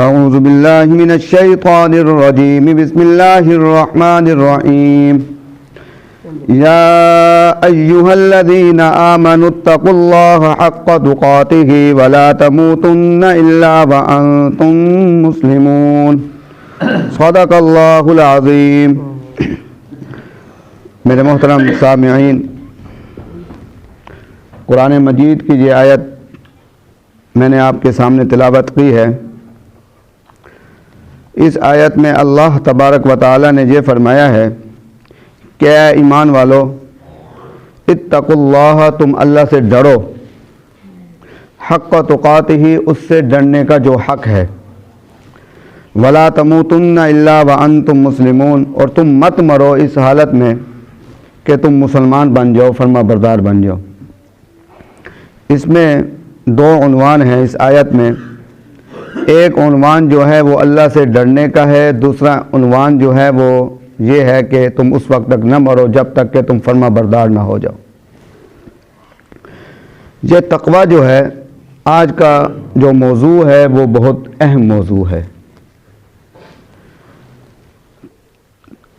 أعوذ بالله من الشيطان الرجيم بسم الله الرحمن الرحيم يا أيها الذين آمنوا اتقوا الله حق تقاته ولا تموتن إلا وأنتم مسلمون صدق اللہ العظیم۔ میرے محترم سامعین، قرآن مجید کی یہ آیت میں نے آپ کے سامنے تلاوت کی ہے۔ اس آیت میں اللہ تبارک و تعالی نے یہ فرمایا ہے کہ اے ایمان والو، اتقوا اللہ، تم اللہ سے ڈرو، حق تقاتہ، اس سے ڈرنے کا جو حق ہے، ولا تموتن الا وانتم مسلمون، اور تم مت مرو اس حالت میں کہ تم مسلمان بن جاؤ، فرما بردار بن جاؤ۔ اس میں دو عنوان ہیں اس آیت میں۔ ایک عنوان جو ہے وہ اللہ سے ڈرنے کا ہے، دوسرا عنوان جو ہے وہ یہ ہے کہ تم اس وقت تک نہ مرو جب تک کہ تم فرما بردار نہ ہو جاؤ۔ یہ تقوی جو ہے آج کا جو موضوع ہے وہ بہت اہم موضوع ہے۔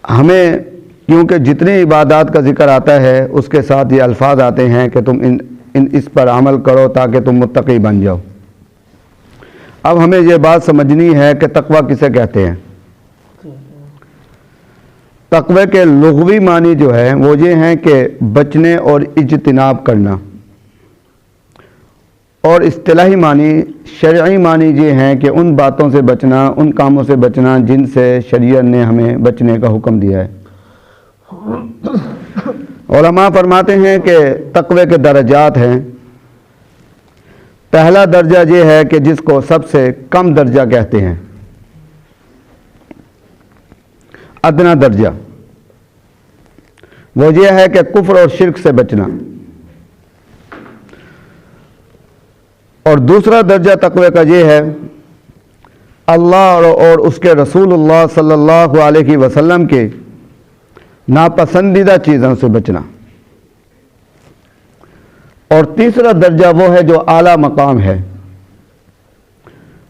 ہمیں کیونکہ جتنی عبادات کا ذکر آتا ہے اس کے ساتھ یہ الفاظ آتے ہیں کہ تم اس پر عمل کرو تاکہ تم متقی بن جاؤ۔ اب ہمیں یہ بات سمجھنی ہے کہ تقوی کسے کہتے ہیں۔ تقوی کے لغوی معنی جو ہے وہ یہ ہیں کہ بچنے اور اجتناب کرنا، اور اصطلاحی معنی، شرعی معنی یہ ہیں کہ ان باتوں سے بچنا، ان کاموں سے بچنا جن سے شریعت نے ہمیں بچنے کا حکم دیا ہے۔ علماء فرماتے ہیں کہ تقوی کے درجات ہیں۔ پہلا درجہ یہ ہے کہ جس کو سب سے کم درجہ کہتے ہیں، ادنا درجہ، وہ یہ ہے کہ کفر اور شرک سے بچنا۔ اور دوسرا درجہ تقوی کا یہ ہے اللہ اور اس کے رسول اللہ صلی اللہ علیہ وسلم کے ناپسندیدہ چیزوں سے بچنا۔ اور تیسرا درجہ وہ ہے جو اعلیٰ مقام ہے،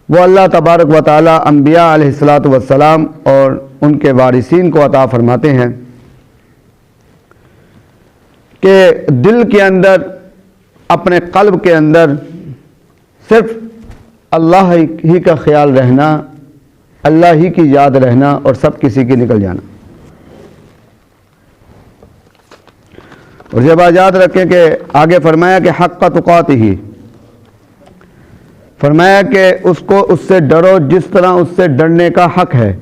وہ اللہ تبارک و تعالی انبیاء علیہ الصلاۃ والسلام اور ان کے وارثین کو عطا فرماتے ہیں کہ دل کے اندر، اپنے قلب کے اندر صرف اللہ ہی کا خیال رہنا، اللہ ہی کی یاد رہنا اور سب کسی کی نکل جانا۔ اور جب آپ یاد رکھیں کہ آگے فرمایا کہ حق تقاتہ، فرمایا کہ اس سے ڈرو جس طرح اس سے ڈرنے کا حق ہے۔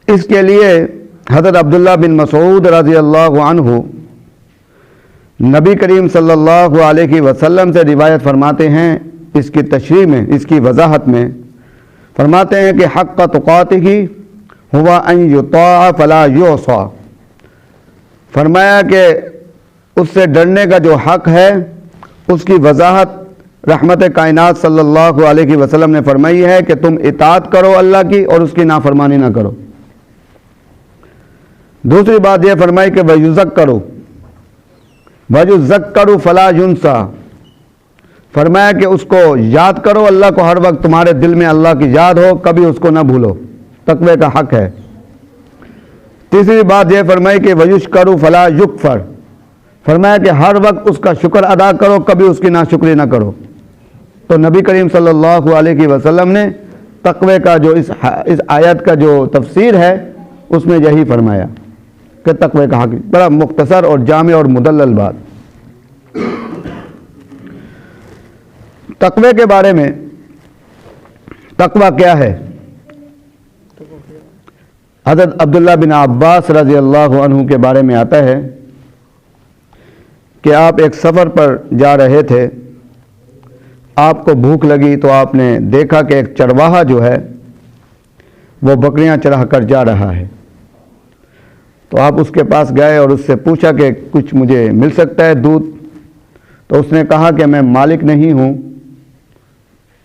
اس کے لیے حضرت عبداللہ بن مسعود رضی اللہ عنہ نبی کریم صلی اللہ علیہ وسلم سے روایت فرماتے ہیں، اس کی تشریح میں، اس کی وضاحت میں فرماتے ہیں کہ حق تقاتہ ہوا ان یطاع فلا یعصى، فرمایا کہ اس سے ڈرنے کا جو حق ہے اس کی وضاحت رحمت کائنات صلی اللہ علیہ وسلم نے فرمائی ہے کہ تم اطاعت کرو اللہ کی اور اس کی نافرمانی نہ کرو۔ دوسری بات یہ فرمائی کہ وَيُذَكَّرُ فَلَا يُنسَى، فرمایا کہ اس کو یاد کرو، اللہ کو ہر وقت تمہارے دل میں اللہ کی یاد ہو، کبھی اس کو نہ بھولو، تقوی کا حق ہے۔ تیسری بات یہ فرمائی کہ وَيُشْكَرُ فَلَا يُكْفَرُ، فرمایا کہ ہر وقت اس کا شکر ادا کرو، کبھی اس کی ناشکری نہ کرو۔ تو نبی کریم صلی اللہ علیہ وسلم نے تقوی کا جو اس آیت کا جو تفسیر ہے اس میں یہی فرمایا کہ تقوی کا حق، بڑا مختصر اور جامع اور مدلل بات۔ تقوی کے بارے میں، تقوی کیا ہے؟ حضرت عبداللہ بن عباس رضی اللہ عنہ کے بارے میں آتا ہے کہ آپ ایک سفر پر جا رہے تھے، آپ کو بھوک لگی تو آپ نے دیکھا کہ ایک چرواہا جو ہے وہ بکریاں چرا کر جا رہا ہے، تو آپ اس کے پاس گئے اور اس سے پوچھا کہ کچھ مجھے مل سکتا ہے دودھ؟ تو اس نے کہا کہ میں مالک نہیں ہوں،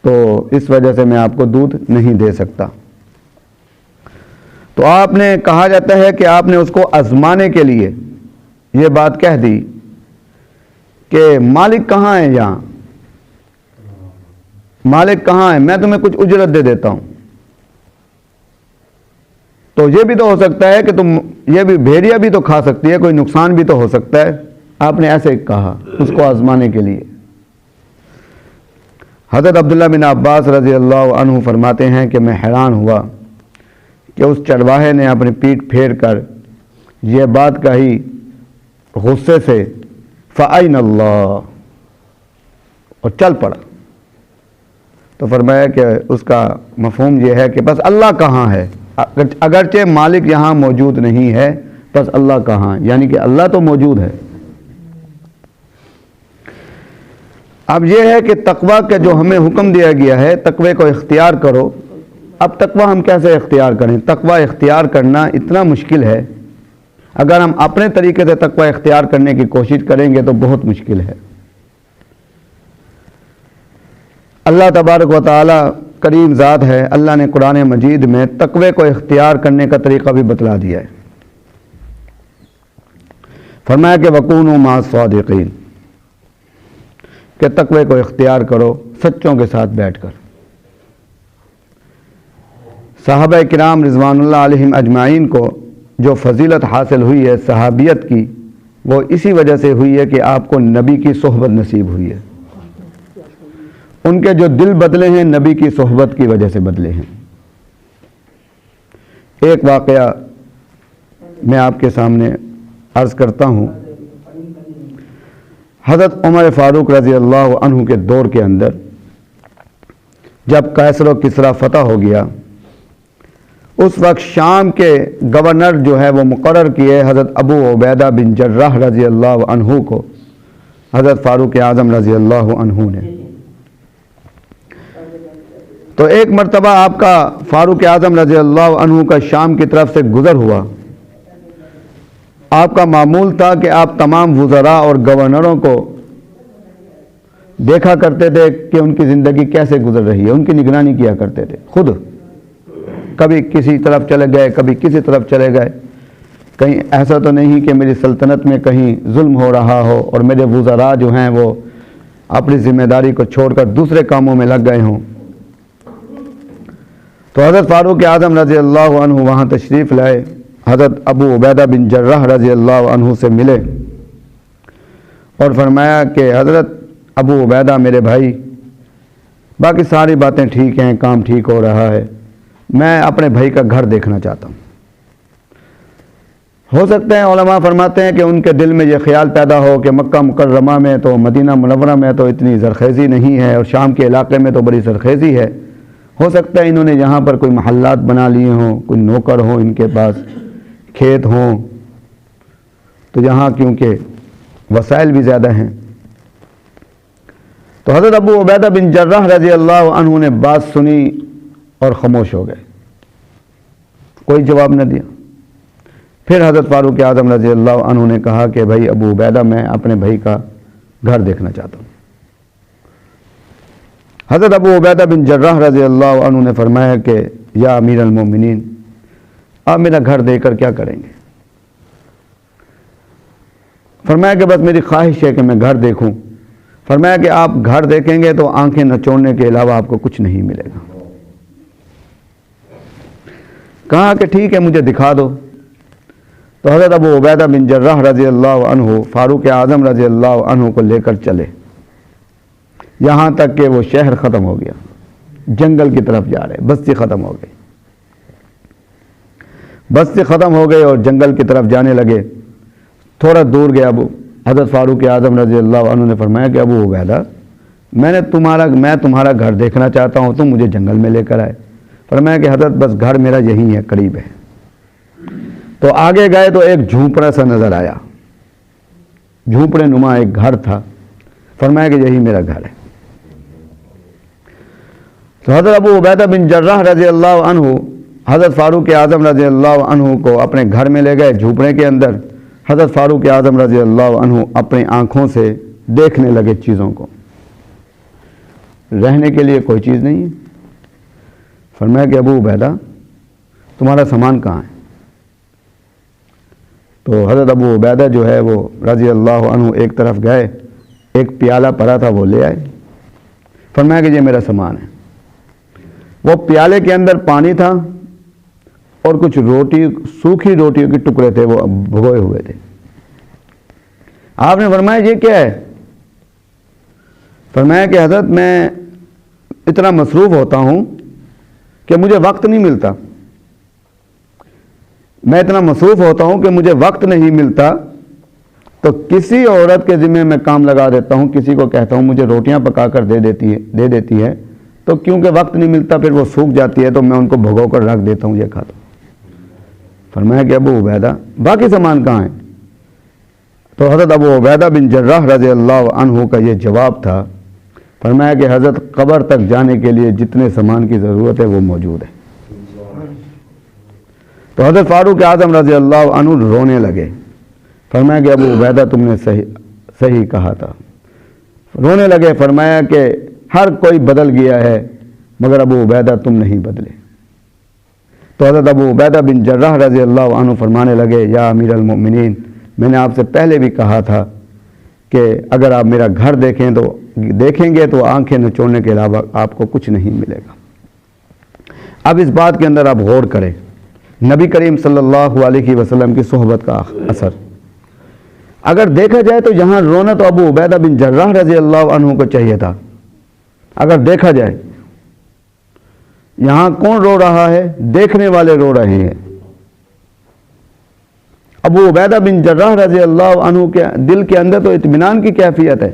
تو اس وجہ سے میں آپ کو دودھ نہیں دے سکتا۔ تو آپ نے، کہا جاتا ہے کہ آپ نے اس کو آزمانے کے لیے یہ بات کہہ دی کہ مالک کہاں ہے یہاں؟ مالک کہاں ہے، میں تمہیں کچھ اجرت دے دیتا ہوں۔ تو یہ بھی تو ہو سکتا ہے کہ تم یہ بھی بھیڑیا بھی تو کھا سکتی ہے، کوئی نقصان بھی تو ہو سکتا ہے۔ آپ نے ایسے کہا اس کو آزمانے کے لیے۔ حضرت عبداللہ بن عباس رضی اللہ عنہ فرماتے ہیں کہ میں حیران ہوا کہ اس چرواہے نے اپنی پیٹھ پھیر کر یہ بات کہی غصے سے، فَأَيْنَ اللَّهُ، اور چل پڑا۔ تو فرمایا کہ اس کا مفہوم یہ ہے کہ بس اللہ کہاں ہے، اگرچہ مالک یہاں موجود نہیں ہے، بس اللہ کہاں، یعنی کہ اللہ تو موجود ہے۔ اب یہ ہے کہ تقوی کا جو ہمیں حکم دیا گیا ہے، تقوی کو اختیار کرو۔ اب تقوی ہم کیسے اختیار کریں؟ تقوی اختیار کرنا اتنا مشکل ہے، اگر ہم اپنے طریقے سے تقوی اختیار کرنے کی کوشش کریں گے تو بہت مشکل ہے۔ اللہ تبارک و تعالی کریم ذات ہے، اللہ نے قرآن مجید میں تقوی کو اختیار کرنے کا طریقہ بھی بتلا دیا ہے۔ فرمایا کہ وَكُونُوا مَعَ الصَّادِقِينَ، کہ تقوی کو اختیار کرو سچوں کے ساتھ بیٹھ کر۔ صحابہ کرام رضوان اللہ علیہم اجمعین کو جو فضیلت حاصل ہوئی ہے صحابیت کی، وہ اسی وجہ سے ہوئی ہے کہ آپ کو نبی کی صحبت نصیب ہوئی ہے۔ ان کے جو دل بدلے ہیں نبی کی صحبت کی وجہ سے بدلے ہیں۔ ایک واقعہ میں آپ کے سامنے عرض کرتا ہوں۔ حضرت عمر فاروق رضی اللہ عنہ کے دور کے اندر جب قیصر و کسریٰ فتح ہو گیا، اس وقت شام کے گورنر جو ہے وہ مقرر کیے حضرت ابو عبیدہ بن جراح رضی اللہ عنہ کو حضرت فاروق اعظم رضی اللہ عنہ نے۔ تو ایک مرتبہ آپ کا فاروق اعظم رضی اللہ عنہ کا شام کی طرف سے گزر ہوا۔ آپ کا معمول تھا کہ آپ تمام وزراء اور گورنروں کو دیکھا کرتے تھے کہ ان کی زندگی کیسے گزر رہی ہے، ان کی نگرانی کیا کرتے تھے خود۔ کبھی کسی طرف چلے گئے، کبھی کسی طرف چلے گئے، کہیں ایسا تو نہیں کہ میری سلطنت میں کہیں ظلم ہو رہا ہو اور میرے وزراء جو ہیں وہ اپنی ذمہ داری کو چھوڑ کر دوسرے کاموں میں لگ گئے ہوں۔ تو حضرت فاروق اعظم رضی اللہ عنہ وہاں تشریف لائے، حضرت ابو عبیدہ بن جراح رضی اللہ عنہ سے ملے اور فرمایا کہ حضرت ابو عبیدہ میرے بھائی، باقی ساری باتیں ٹھیک ہیں، کام ٹھیک ہو رہا ہے، میں اپنے بھائی کا گھر دیکھنا چاہتا ہوں۔ ہو سکتے ہیں علماء فرماتے ہیں کہ ان کے دل میں یہ خیال پیدا ہو کہ مکہ مکرمہ میں تو، مدینہ منورہ میں تو اتنی زرخیزی نہیں ہے اور شام کے علاقے میں تو بڑی زرخیزی ہے۔ ہو سکتا ہے انہوں نے یہاں پر کوئی محلات بنا لیے ہوں، کوئی نوکر ہوں، ان کے پاس کھیت ہوں، تو یہاں کیونکہ وسائل بھی زیادہ ہیں۔ تو حضرت ابو عبیدہ بن جراح رضی اللہ عنہ نے بات سنی اور خاموش ہو گئے، کوئی جواب نہ دیا۔ پھر حضرت فاروق اعظم رضی اللہ عنہ نے کہا کہ بھائی ابو عبیدہ، میں اپنے بھائی کا گھر دیکھنا چاہتا ہوں۔ حضرت ابو عبیدہ بن جراح رضی اللہ عنہ نے فرمایا کہ یا امیر المومنین، آپ میرا گھر دیکھ کر کیا کریں گے؟ فرمایا کہ بس میری خواہش ہے کہ میں گھر دیکھوں۔ فرمایا کہ آپ گھر دیکھیں گے تو آنکھیں نچوڑنے کے علاوہ آپ کو کچھ نہیں ملے گا۔ کہا کہ ٹھیک ہے، مجھے دکھا دو۔ تو حضرت ابو عبیدہ بن جراح رضی اللہ عنہ فاروق اعظم رضی اللہ عنہ کو لے کر چلے، یہاں تک کہ وہ شہر ختم ہو گیا، جنگل کی طرف جا رہے، بستی ختم ہو گئی، بستی ختم ہو گئی اور جنگل کی طرف جانے لگے۔ تھوڑا دور گیا، حضرت فاروق اعظم رضی اللہ عنہ نے فرمایا کہ ابو عبیدہ، میں تمہارا گھر دیکھنا چاہتا ہوں، تم مجھے جنگل میں لے کر آئے۔ فرمایا کہ حضرت بس گھر میرا یہی ہے، قریب ہے۔ تو آگے گئے تو ایک جھونپڑا سا نظر آیا، جھونپڑے نما ایک گھر تھا۔ فرمایا کہ یہی میرا گھر ہے۔ تو حضرت ابو عبیدہ بن جراح رضی اللہ عنہ حضرت فاروق اعظم رضی اللہ عنہ کو اپنے گھر میں لے گئے، جھونپڑے کے اندر۔ حضرت فاروق اعظم رضی اللہ عنہ اپنی آنکھوں سے دیکھنے لگے چیزوں کو، رہنے کے لیے کوئی چیز نہیں ہے۔ فرمایا کہ ابو عبیدہ، تمہارا سامان کہاں ہے؟ تو حضرت ابو عبیدہ جو ہے وہ رضی اللہ عنہ ایک طرف گئے، ایک پیالہ پڑا تھا وہ لے آئے، فرمایا کہ یہ میرا سامان ہے. وہ پیالے کے اندر پانی تھا اور کچھ روٹی، سوکھی روٹیوں کے ٹکڑے تھے، وہ بھگوئے ہوئے تھے. آپ نے فرمایا یہ کیا ہے؟ فرمایا کہ حضرت میں اتنا مصروف ہوتا ہوں کہ مجھے وقت نہیں ملتا. میں اتنا مصروف ہوتا ہوں کہ مجھے وقت نہیں ملتا، تو کسی عورت کے ذمہ میں کام لگا دیتا ہوں، کسی کو کہتا ہوں مجھے روٹیاں پکا کر دے دیتی ہے، تو کیونکہ وقت نہیں ملتا پھر وہ سوکھ جاتی ہے تو میں ان کو بھگو کر رکھ دیتا ہوں، یہ کھاتا ہوں. فرمایا کہ ابو عبیدہ باقی سامان کہاں ہیں؟ تو حضرت ابو عبیدہ بن جراح رضی اللہ عنہ کا یہ جواب تھا. فرمایا کہ حضرت قبر تک جانے کے لیے جتنے سامان کی ضرورت ہے وہ موجود ہے. تو حضرت فاروق اعظم رضی اللہ عنہ رونے لگے. فرمایا کہ ابو عبیدہ تم نے صحیح کہا تھا. رونے لگے. فرمایا کہ ہر کوئی بدل گیا ہے مگر ابو عبیدہ تم نہیں بدلے. تو حضرت ابو عبیدہ بن جراح رضی اللہ عنہ فرمانے لگے یا امیر المؤمنین، میں نے آپ سے پہلے بھی کہا تھا کہ اگر آپ میرا گھر دیکھیں گے تو آنکھیں نچوڑنے کے علاوہ آپ کو کچھ نہیں ملے گا. اب اس بات کے اندر آپ غور کریں، نبی کریم صلی اللہ علیہ وسلم کی صحبت کا اثر. اگر دیکھا جائے تو یہاں رونا تو ابو عبیدہ بن جراح رضی اللہ عنہ کو چاہیے تھا. اگر دیکھا جائے یہاں کون رو رہا ہے؟ دیکھنے والے رو رہے ہیں. ابو عبیدہ بن جراح رضی اللہ عنہ کے دل کے اندر تو اطمینان کی کیفیت ہے.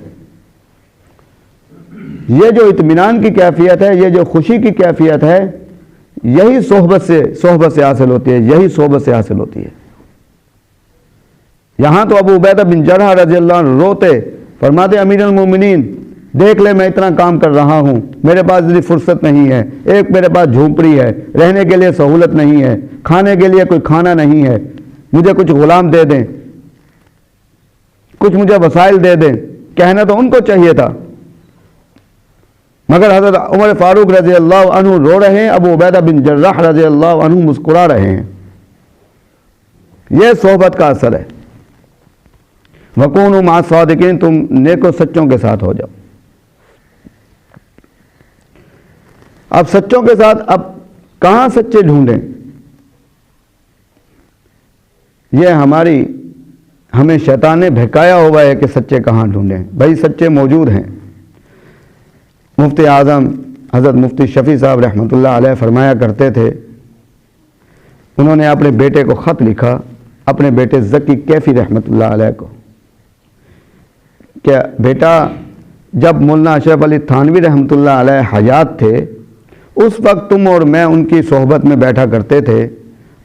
یہ جو اطمینان کی کیفیت ہے، یہ جو خوشی کی کیفیت ہے، یہی صحبت سے حاصل ہوتی ہے، یہی صحبت سے حاصل ہوتی ہے. یہاں تو ابو عبیدہ بن جراح رضی اللہ عنہ روتے، فرماتے امیر المومنین دیکھ لے میں اتنا کام کر رہا ہوں، میرے پاس اتنی فرصت نہیں ہے، ایک میرے پاس جھونپڑی ہے، رہنے کے لیے سہولت نہیں ہے، کھانے کے لیے کوئی کھانا نہیں ہے، مجھے کچھ غلام دے دیں، کچھ مجھے وسائل دے دیں. کہنا تو ان کو چاہیے تھا، مگر حضرت عمر فاروق رضی اللہ عنہ رو رہے ہیں، ابو عبیدہ بن جراح رضی اللہ عنہ مسکرا رہے ہیں. یہ صحبت کا اثر ہے. وَكُونُوا مَعَ الصَّادِقِينَ، تم نیک و سچوں کے ساتھ ہو جاؤ. اب سچوں کے ساتھ اب کہاں سچے ڈھونڈیں؟ یہ ہمیں شیطان نے بہکایا ہوا ہے کہ سچے کہاں ڈھونڈیں. بھائی سچے موجود ہیں. مفتی اعظم حضرت مفتی شفیع صاحب رحمۃ اللہ علیہ فرمایا کرتے تھے، انہوں نے اپنے بیٹے کو خط لکھا، اپنے بیٹے زکی کیفی رحمۃ اللہ علیہ کو، کہ بیٹا جب مولانا اشرف علی تھانوی رحمۃ اللہ علیہ حیات تھے اس وقت تم اور میں ان کی صحبت میں بیٹھا کرتے تھے.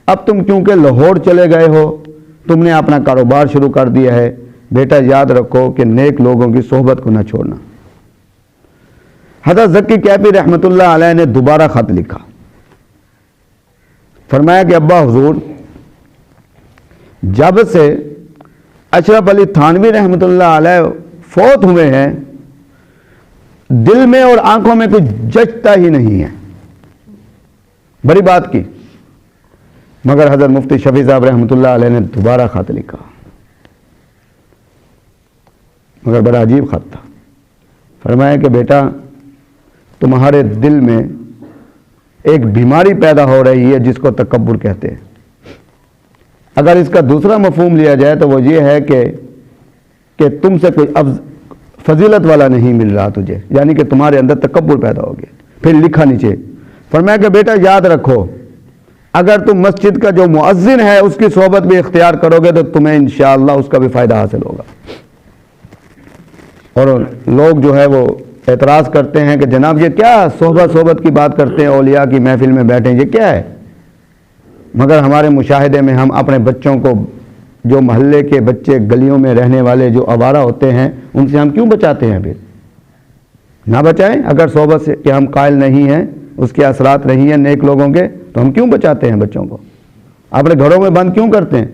اب تم کیونکہ لاہور چلے گئے ہو، تم نے اپنا کاروبار شروع کر دیا ہے، بیٹا یاد رکھو کہ نیک لوگوں کی صحبت کو نہ چھوڑنا. حضرت زکی کیفی رحمۃ اللہ علیہ نے دوبارہ خط لکھا. فرمایا کہ ابا حضور جب سے اشرف علی تھانوی رحمۃ اللہ علیہ فوت ہوئے ہیں دل میں اور آنکھوں میں کچھ جچتا ہی نہیں ہے. بڑی بات کی. مگر حضرت مفتی شفیع صاحب رحمۃ اللہ علیہ نے دوبارہ خط لکھا، مگر بڑا عجیب خط تھا. فرمایا کہ بیٹا تمہارے دل میں ایک بیماری پیدا ہو رہی ہے جس کو تکبر کہتے ہیں. اگر اس کا دوسرا مفہوم لیا جائے تو وہ یہ ہے کہ تم سے کوئی فضیلت والا نہیں مل رہا تجھے، یعنی کہ تمہارے اندر تکبر پیدا ہو گیا. پھر لکھا نیچے، فرمایا کہ بیٹا یاد رکھو اگر تم مسجد کا جو مؤذن ہے اس کی صحبت بھی اختیار کرو گے تو تمہیں انشاءاللہ اس کا بھی فائدہ حاصل ہوگا. اور لوگ جو ہے وہ اعتراض کرتے ہیں کہ جناب یہ کیا صحبت کی بات کرتے ہیں، اولیاء کی محفل میں بیٹھیں، یہ کیا ہے؟ مگر ہمارے مشاہدے میں ہم اپنے بچوں کو، جو محلے کے بچے گلیوں میں رہنے والے جو آوارہ ہوتے ہیں، ان سے ہم کیوں بچاتے ہیں؟ پھر نہ بچائیں. اگر صحبت سے کہ ہم قائل نہیں ہیں، اس کے اثرات نہیں ہیں نیک لوگوں کے، تو ہم کیوں بچاتے ہیں بچوں کو؟ اپنے گھروں میں بند کیوں کرتے ہیں؟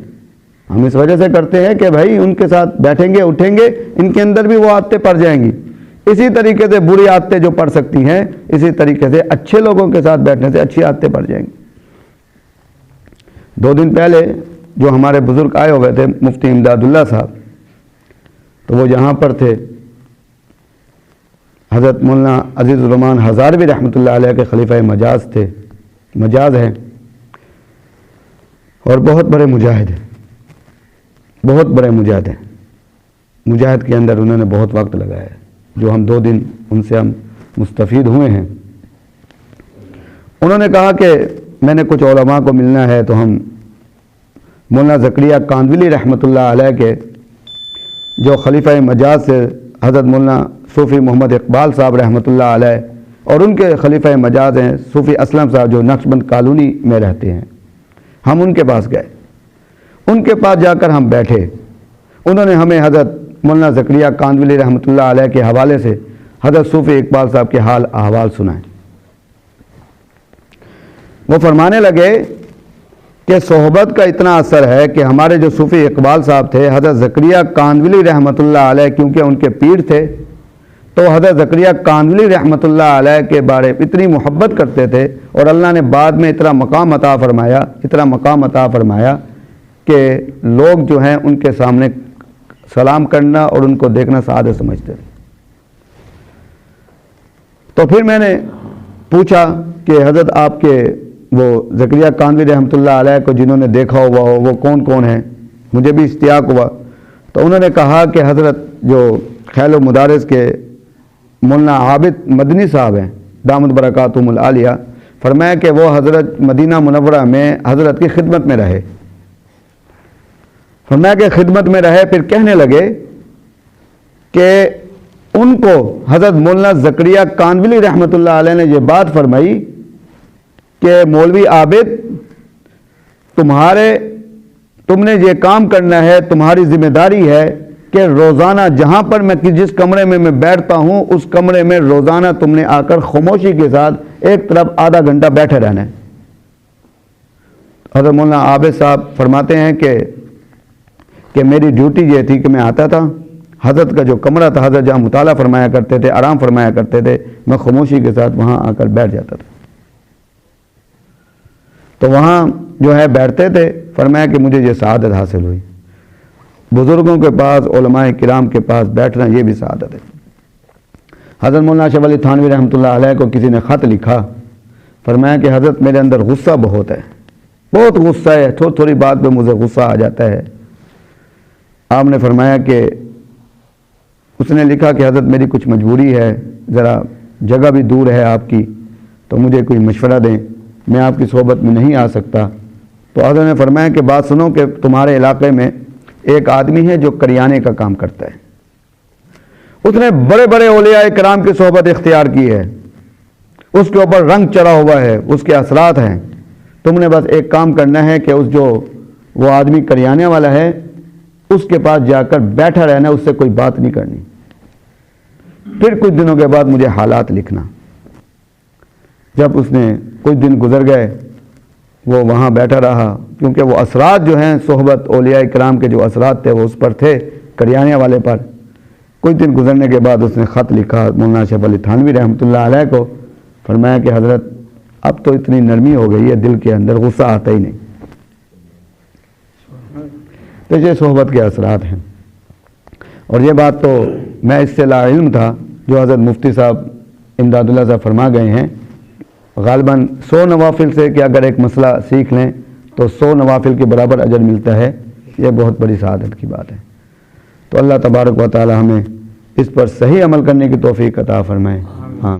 ہم اس وجہ سے کرتے ہیں کہ بھائی ان کے ساتھ بیٹھیں گے اٹھیں گے، ان کے اندر بھی وہ عادتیں پڑ جائیں گی. اسی طریقے سے بری عادتیں جو پڑ سکتی ہیں، اسی طریقے سے اچھے لوگوں کے ساتھ بیٹھنے سے اچھی عادتیں پڑ جائیں گی. 2 دن پہلے جو ہمارے بزرگ آئے ہوئے تھے مفتی امداد اللہ صاحب، تو وہ یہاں پر تھے. حضرت مولانا عزیز الرحمان ہزاروی رحمۃ اللہ علیہ کے خلیفہ مجاز تھے، مجاز ہیں، اور بہت بڑے مجاہد ہیں، بہت بڑے مجاہد ہیں۔ مجاہد کے اندر انہوں نے بہت وقت لگایا ہے، جو ہم 2 دن ان سے ہم مستفید ہوئے ہیں۔ انہوں نے کہا کہ میں نے کچھ علماء کو ملنا ہے، تو ہم مولانا زکریہ کاندولی رحمۃ اللہ علیہ کے جو خلیفہ مجاز سے حضرت مولانا صوفی محمد اقبال صاحب رحمۃ اللہ علیہ، اور ان کے خلیفہ مجاز ہیں صوفی اسلم صاحب جو نقشبند کالونی میں رہتے ہیں، ہم ان کے پاس گئے۔ ان کے پاس جا کر ہم بیٹھے، انہوں نے ہمیں حضرت مولانا زکریہ کاندولی رحمۃ اللہ علیہ کے حوالے سے حضرت صوفی اقبال صاحب کے حال احوال سنائے۔ وہ فرمانے لگے کہ صحبت کا اتنا اثر ہے کہ ہمارے جو صوفی اقبال صاحب تھے، حضرت زکریہ کاندولی رحمۃ اللہ علیہ کیونکہ ان کے پیر تھے، تو حضرت زکریہ کاندولی رحمۃ اللہ علیہ کے بارے اتنی محبت کرتے تھے، اور اللہ نے بعد میں اتنا مقام عطا فرمایا کہ لوگ جو ہیں ان کے سامنے سلام کرنا اور ان کو دیکھنا سعادت سمجھتے تھے۔ تو پھر میں نے پوچھا کہ حضرت آپ کے وہ زکریہ کاندولی رحمۃ اللہ علیہ کو جنہوں نے دیکھا ہوا ہو وہ کون کون ہیں، مجھے بھی اشتیاق ہوا۔ تو انہوں نے کہا کہ حضرت جو خیل و مدارس کے مولانا عابد مدنی صاحب ہیں دامت برکاتہم العالیہ، فرمایا کہ وہ حضرت مدینہ منورہ میں حضرت کی خدمت میں رہے، فرمایا کہ خدمت میں رہے، پھر کہنے لگے کہ ان کو حضرت مولانا زکریہ کاندولی رحمۃ اللہ علیہ نے یہ بات فرمائی کہ مولوی عابد تم نے یہ کام کرنا ہے، تمہاری ذمہ داری ہے کہ روزانہ جہاں پر میں جس کمرے میں بیٹھتا ہوں اس کمرے میں روزانہ تم نے آ کر خاموشی کے ساتھ ایک طرف آدھا گھنٹہ بیٹھے رہنا ہے۔ حضرت مولانا عابد صاحب فرماتے ہیں کہ میری ڈیوٹی یہ تھی کہ میں آتا تھا، حضرت کا جو کمرہ تھا، حضرت جہاں مطالعہ فرمایا کرتے تھے، آرام فرمایا کرتے تھے، میں خاموشی کے ساتھ وہاں آ کر بیٹھ جاتا تھا۔ تو وہاں جو ہے بیٹھتے تھے، فرمایا کہ مجھے یہ سعادت حاصل ہوئی۔ بزرگوں کے پاس، علماء کرام کے پاس بیٹھنا یہ بھی سعادت ہے۔ حضرت مولانا اشرف علی تھانوی رحمۃ اللہ علیہ کو کسی نے خط لکھا، فرمایا کہ حضرت میرے اندر غصہ بہت ہے، بہت غصہ ہے، تھوڑی بات پہ مجھے غصہ آ جاتا ہے۔ آپ نے فرمایا کہ اس نے لکھا کہ حضرت میری کچھ مجبوری ہے، ذرا جگہ بھی دور ہے آپ کی، تو مجھے کوئی مشورہ دیں، میں آپ کی صحبت میں نہیں آ سکتا۔ تو حضرت نے فرمایا کہ بات سنو کہ تمہارے علاقے میں ایک آدمی ہے جو کریانے کا کام کرتا ہے، اس نے بڑے بڑے اولیاء کرام کی صحبت اختیار کی ہے، اس کے اوپر رنگ چڑھا ہوا ہے، اس کے اثرات ہیں، تم نے بس ایک کام کرنا ہے کہ وہ آدمی کریانے والا ہے اس کے پاس جا کر بیٹھا رہنا، اس سے کوئی بات نہیں کرنی۔ پھر کچھ دنوں کے بعد مجھے حالات لکھنا۔ جب اس نے کچھ دن گزر گئے، وہ وہاں بیٹھا رہا، کیونکہ وہ اثرات جو ہیں صحبت اولیاء کرام کے جو اثرات تھے وہ اس پر تھے، کریانے والے پر۔ کچھ دن گزرنے کے بعد اس نے خط لکھا مولانا اشرف علی تھانوی رحمۃ اللہ علیہ کو، فرمایا کہ حضرت اب تو اتنی نرمی ہو گئی ہے، دل کے اندر غصہ آتا ہی نہیں۔ تو یہ صحبت کے اثرات ہیں، اور یہ بات تو میں اس سے لا علم تھا جو حضرت مفتی صاحب امداد اللہ صاحب فرما گئے ہیں، غالباً 100 نوافل سے کہ اگر ایک مسئلہ سیکھ لیں تو 100 نوافل کے برابر اجر ملتا ہے، یہ بہت بڑی سعادت کی بات ہے۔ تو اللہ تبارک و تعالی ہمیں اس پر صحیح عمل کرنے کی توفیق عطا فرمائے۔